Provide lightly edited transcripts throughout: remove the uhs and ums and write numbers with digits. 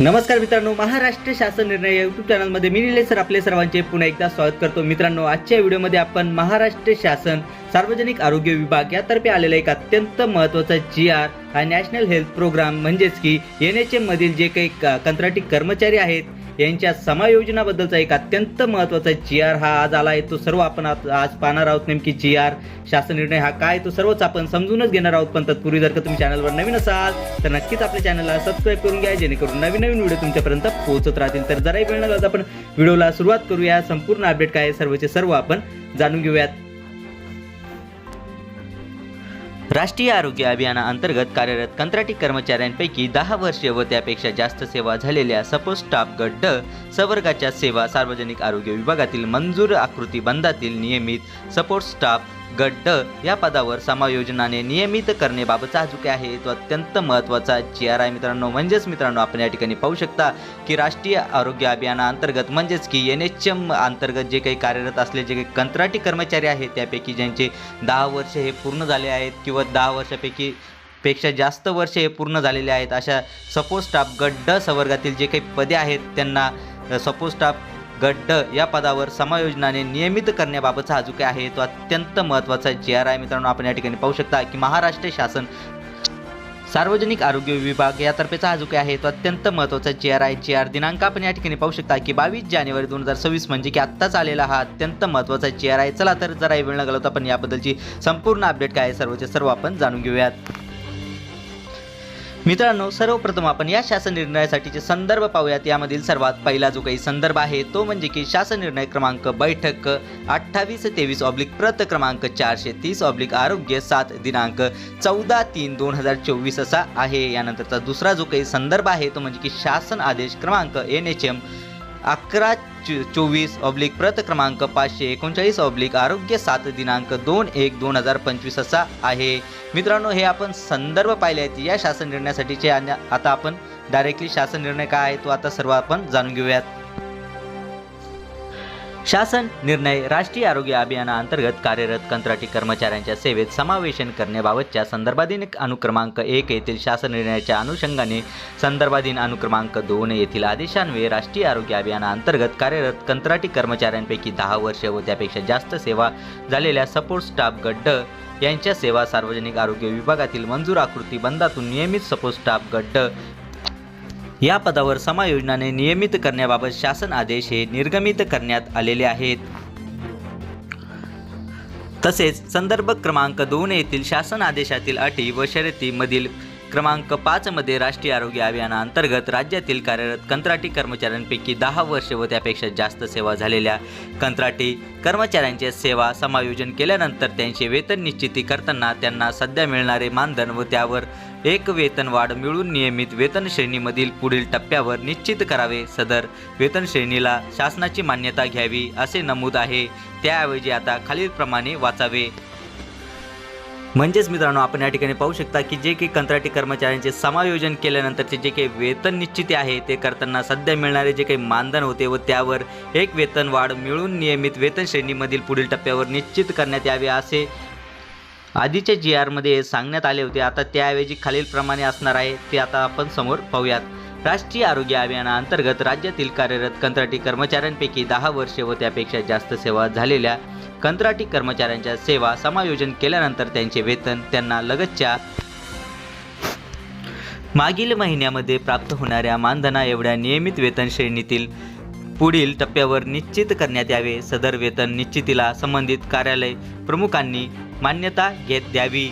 नमस्कार मित्रांनो, महाराष्ट्र शासन निर्णय यूट्यूब चॅनलमध्ये मी निलेश सर आपले सर्वांचे पुन्हा एकदा स्वागत करतो। मित्रांनो, आजच्या व्हिडिओमध्ये आपण महाराष्ट्र शासन सार्वजनिक आरोग्य विभाग यातर्फे आलेला एक अत्यंत महत्त्वाचा GR हा नॅशनल हेल्थ प्रोग्राम म्हणजेच की NHM मधील जे काही कंत्राटी कर्मचारी आहेत यांच्या समायोजनाबद्दलचा एक अत्यंत महत्त्वाचा GR हा आज आला आहे। तो सर्व आपण आज पाहणार आहोत। नेमकी GR शासन निर्णय हा काय तो सर्वच आपण समजूनच घेणार आहोत। पण तत्पूर्वी जर का तुम्ही चॅनलवर नवीन असाल तर नक्कीच आपल्या चॅनलला सबस्क्राइब करून घ्या, जेणेकरून नवीन व्हिडिओ तुमच्यापर्यंत पोहोचत राहतील। तर जराही वेळ न घालवता आपण व्हिडिओला सुरुवात करूया। संपूर्ण अपडेट काय सर्वचे सर्व आपण जाणून घेऊयात। राष्ट्रीय आरोग्य अभियानाअंतर्गत कार्यरत कंत्राटी कर्मचाऱ्यांपैकी 10 वर्षे व त्यापेक्षा जास्त सेवा झालेल्या सपोर्ट स्टाफ गट ड संवर्गाच्या सेवा सार्वजनिक आरोग्य विभागातील मंजूर आकृती बंधातील नियमित सपोर्ट स्टाफ गट ड या पदावर समायोजनाने नियमित करण्याबाबतचा जो काय आहे तो अत्यंत महत्त्वाचा GR आहे मित्रांनो। मित्रांनो आपण या ठिकाणी पाहू शकता की राष्ट्रीय आरोग्य अभियानाअंतर्गत म्हणजेच की NHM अंतर्गत जे काही कार्यरत असले जे काही कंत्राटी कर्मचारी आहेत त्यापैकी ज्यांचे 10 वर्ष हे पूर्ण झाले आहेत किंवा 10 वर्षापैकी पेक्षा जास्त वर्ष हे पूर्ण झालेले आहेत अशा सपोर्ट स्टाफ गट ड संवर्गातील जे काही पदे आहेत त्यांना सपोर्ट स्टाफ गट ड या पदावर समायोजनाने नियमित करण्याबाबतचा हा जो काय आहे तो अत्यंत महत्त्वाचा GR आहे मित्रांनो। आपण या ठिकाणी पाहू शकता की महाराष्ट्र शासन सार्वजनिक आरोग्य विभाग यातर्फेचा हा जो काय आहे तो अत्यंत महत्त्वाचा GR आहे। GR दिनांक आपण या ठिकाणी पाहू शकता की 22 जानेवारी 2026 म्हणजे की आत्ताच आलेला हा अत्यंत महत्त्वाचा GR आहे। चला तर जरा वेळ न घालवता आपण याबद्दलची संपूर्ण अपडेट काय आहे सर्वचे सर्व आपण जाणून घेऊयात। मित्रांनो, सर्वप्रथम आपण या शासन निर्णयासाठीचे संदर्भ पाहूयात। यामधील सर्वात पहिला जो काही संदर्भ आहे तो म्हणजे की शासन निर्णय क्रमांक बैठक 2823 प्रत क्रमांक 430 आरोग्य 7 दिनांक 14/3/2024 असा आहे। यानंतरचा दुसरा जो काही संदर्भ आहे तो म्हणजे की शासन आदेश क्रमांक NHM 1124 प्रत क्रमांक 539 आरोग्य 7 दिनांक 2/1/2025 असा आहे। मित्रांनो, हे आपण संदर्भ पाहिले आहेत या शासन निर्णयासाठीचे। आणि आता आपण डायरेक्टली शासन निर्णय काय आहे तो आता सर्व आपण जाणून घेऊयात। शासन निर्णय राष्ट्रीय आरोग्य अभियानाअंतर्गत कार्यरत कंत्राटी कर्मचाऱ्यांच्या सेवेत समावेशन करण्याबाबतच्या संदर्भाधीन अनुक्रमांक 1 येथील शासन निर्णयाच्या अनुषंगाने संदर्भाधीन अनुक्रमांक 2 येथील आदेशान्वये राष्ट्रीय आरोग्य अभियानाअंतर्गत कार्यरत कंत्राटी कर्मचाऱ्यांपैकी 10 वर्षे व त्यापेक्षा जास्त सेवा झालेल्या सपोर्ट स्टाफ गट ड यांच्या सेवा सार्वजनिक आरोग्य विभागातील मंजूर आकृती बंधातून नियमित सपोर्ट स्टाफ गट ड या पदावर समायोजनाने नियमित करण्याबाबत शासन आदेश हे निर्गमित करण्यात आलेले आहेत। तसेच संदर्भ क्रमांक 2 येथील शासन आदेशातील अटी व शर्ती मधील क्रमांक 5 मध्ये राष्ट्रीय आरोग्य अभियानाअंतर्गत राज्यातील कार्यरत कंत्राटी कर्मचाऱ्यांपैकी 10 वर्षे व त्यापेक्षा जास्त सेवा झालेल्या कंत्राटी कर्मचाऱ्यांचे सेवा समायोजन केल्यानंतर त्यांचे वेतन निश्चिती करताना त्यांना सध्या मिळणारे मानधन व त्यावर एक वेतन वाढ मिळून नियमित वेतन श्रेणीमधील पुढील टप्प्यावर निश्चित करावे। सदर वेतन श्रेणीला शासनाची मान्यता घ्यावी असे नमूद आहे। त्याऐवजी आता खालीलप्रमाणे वाचावे। म्हणजेच मित्रांनो, आपण या ठिकाणी पाहू शकता की जे काही कंत्राटी कर्मचाऱ्यांचे समायोजन केल्यानंतरचे जे काही वेतन निश्चिती आहे ते करताना सध्या मिळणारे जे काही मानधन होते व त्यावर एक वेतन वाढ मिळून नियमित वेतन श्रेणीमधील पुढील टप्प्यावर निश्चित करण्यात यावे असे आधीच्या GR मध्ये सांगण्यात आले होते। आता त्याऐवजी खालीलप्रमाणे असणार आहे ते आता आपण समोर पाहूयात। राष्ट्रीय आरोग्य अभियानाअंतर्गत राज्यातील कार्यरत कंत्राटी कर्मचाऱ्यांपैकी 10 वर्षे व त्यापेक्षा जास्त सेवा झालेल्या कंत्राटी कर्मचाऱ्यांच्या सेवा समायोजन केल्यानंतर त्यांचे वेतन त्यांना लगतच्या मागील महिन्यामध्ये प्राप्त होणाऱ्या मानधना एवढ्या नियमित वेतन श्रेणीतील पुढील टप्प्यावर निश्चित करण्यात यावे। सदर वेतन निश्चितीला संबंधित कार्यालय प्रमुखांनी मान्यता द्यावी।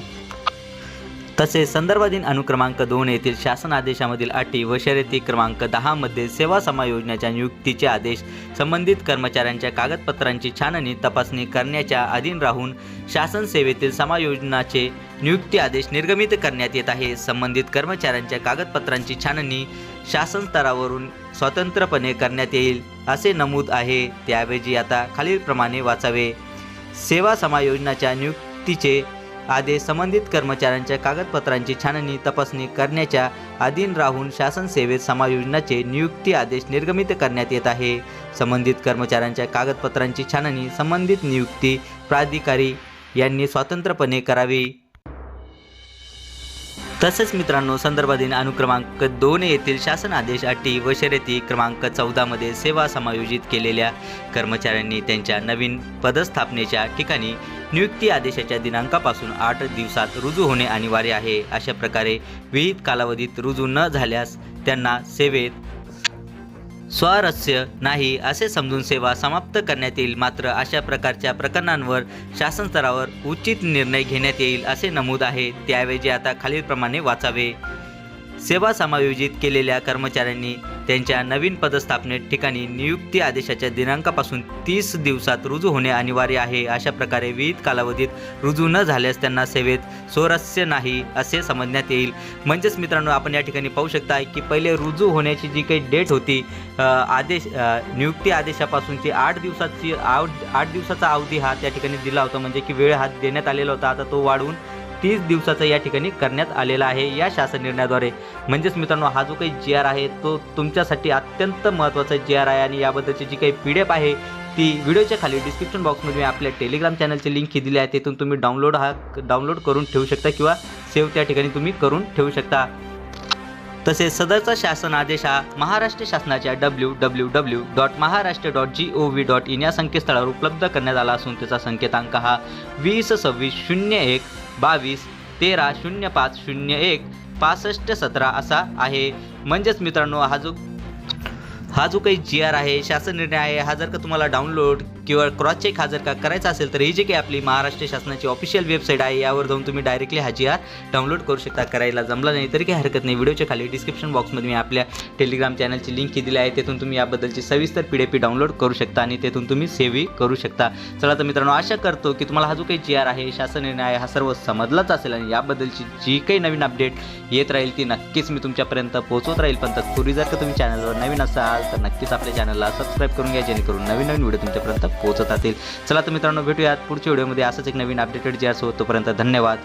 तसेच संदर्भाधीन अनुक्रमांक 2 येथील शासन आदेशामधील अटी व शर्ती क्रमांक 10 मध्ये सेवा समायोजनाच्या नियुक्तीचे आदेश संबंधित कर्मचाऱ्यांच्या कागदपत्रांची छाननी तपासणी करण्याच्या अधीन राहून शासन सेवेतील समायोजनाचे नियुक्ती आदेश निर्गमित करण्यात येत आहे। संबंधित कर्मचाऱ्यांच्या कागदपत्रांची छाननी शासन स्तरावरून स्वतंत्रपणे करण्यात येईल असे नमूद आहे। त्याऐवजी आता खालीलप्रमाणे वाचावे। सेवा समायोजनाच्या नियुक्तीचे आदेश संबंधित कर्मचाऱ्यांच्या कागदपत्रांची छाननी तपासणी करण्याच्या अधीन राहून शासन सेवेत समायोजनाचे नियुक्ती आदेश निर्गमित करण्यात येत आहे। संबंधित कर्मचाऱ्यांच्या कागदपत्रांची छाननी संबंधित नियुक्ती प्राधिकारी यांनी स्वतंत्रपणे करावी। तसेच मित्रांनो, संदर्भाधीन अनुक्रमांक 2 येथील शासन आदेश अटी व शर्यती क्रमांक 14 मध्ये सेवा समायोजित केलेल्या कर्मचाऱ्यांनी त्यांच्या नवीन पदस्थापनेच्या ठिकाणी नियुक्ती आदेशाच्या दिनांकापासून 8 दिवसात रुजू होणे अनिवार्य आहे. अशा प्रकारे विहित कालावधीत रुजू न झाल्यास त्यांना सेवेत स्वारस्य नाही असे समजून सेवा समाप्त करण्यात येईल. मात्र अशा प्रकारच्या प्रकरणांवर शासन स्तरावर उचित निर्णय घेण्यात येईल असे नमूद आहे. त्याऐवजी आता खालीलप्रमाणे वाचावे. सेवा समायोजित केलेल्या कर्मचाऱ्यांनी त्यांच्या नवीन पदस्थापने ठिकाणी नियुक्ती आदेशाच्या दिनांकापासून 30 दिवसात रुजू होणे अनिवार्य आहे. अशा प्रकारे विहित कालावधीत रुजू न झाल्यास त्यांना सेवेत स्वारस्य नाही असे समजण्यात येईल. म्हणजेच मित्रांनो, आपण या ठिकाणी पाहू शकता की पहिले रुजू होण्याची जी काही डेट होती, नियुक्ती आदेशापासूनची 8 दिवसाचा अवधी हा त्या ठिकाणी दिला होता, म्हणजे की वेळ हा देण्यात आलेला होता. आता तो वाढवून 30 दिवसाचा या ठिकाणी करण्यात आलेला आहे या शासन निर्णयाद्वारे. म्हणजेच मित्रांनो, हा जो काही GR आहे तो तुमच्यासाठी अत्यंत महत्त्वाचा GR आहे आणि याबद्दलची जी काही PDF आहे ती व्हिडिओच्या खाली डिस्क्रिप्शन बॉक्समध्ये मी आपल्या टेलिग्राम चॅनलची लिंक ही दिली आहे. तेथून तुम्ही डाउनलोड करून ठेवू शकता किंवा सेव्ह त्या ठिकाणी तुम्ही करून ठेवू शकता. तसेच सदरचा शासन आदेश हा महाराष्ट्र शासनाच्या www.maharashtra.gov.in या संकेतस्थळावर उपलब्ध करण्यात आला असून त्याचा संकेतांक हा 202601221305016517 असा आहे. म्हणजेच मित्रांनो, हा जो काही GR आहे, शासन निर्णय आहे, हा जर का तुम्हाला डाउनलोड किंवा क्रॉस चेक हा जर का करायचा असेल तर ही जी काही आपली महाराष्ट्र शासनाची ऑफिशियल वेबसाईट आहे यावर जाऊन तुम्ही डायरेक्टली हा GR डाउनलोड करू शकता. करायला जमला नाही तरी काही हरकत नाही, व्हिडिओच्या खाली डिस्क्रिप्शन बॉक्समध्ये मी आपल्या टेलिग्राम चॅनलची लिंक ही दिली आहे. तेथून तुम्ही याबद्दलची सविस्तर PDF डाउनलोड करू शकता आणि तेथून तुम्ही सेव्हही करू शकता. चला तर मित्रांनो, आशा करतो की तुम्हाला हा जो काही GR आहे, शासन निर्णय आहे, हा सर्व समजलाच असेल आणि याबद्दलची जी काही नवीन अपडेट येत राहील ती नक्कीच मी तुमच्यापर्यंत पोहोचवत राहील. पण तत्पूर्वी जर का तुम्ही चॅनलवर नवीन असाल तर नक्कीच आपल्या चॅनलला सबस्क्राईब करून घ्या, जेणेकरून नवीन व्हिडिओ तुमच्यापर्यंत पोहोचत असतील. चला तर मित्रांनो, भेटूयात पुढच्या व्हिडिओमध्ये असंच एक नवीन अपडेटेड GR सोबत. तोपर्यंत धन्यवाद.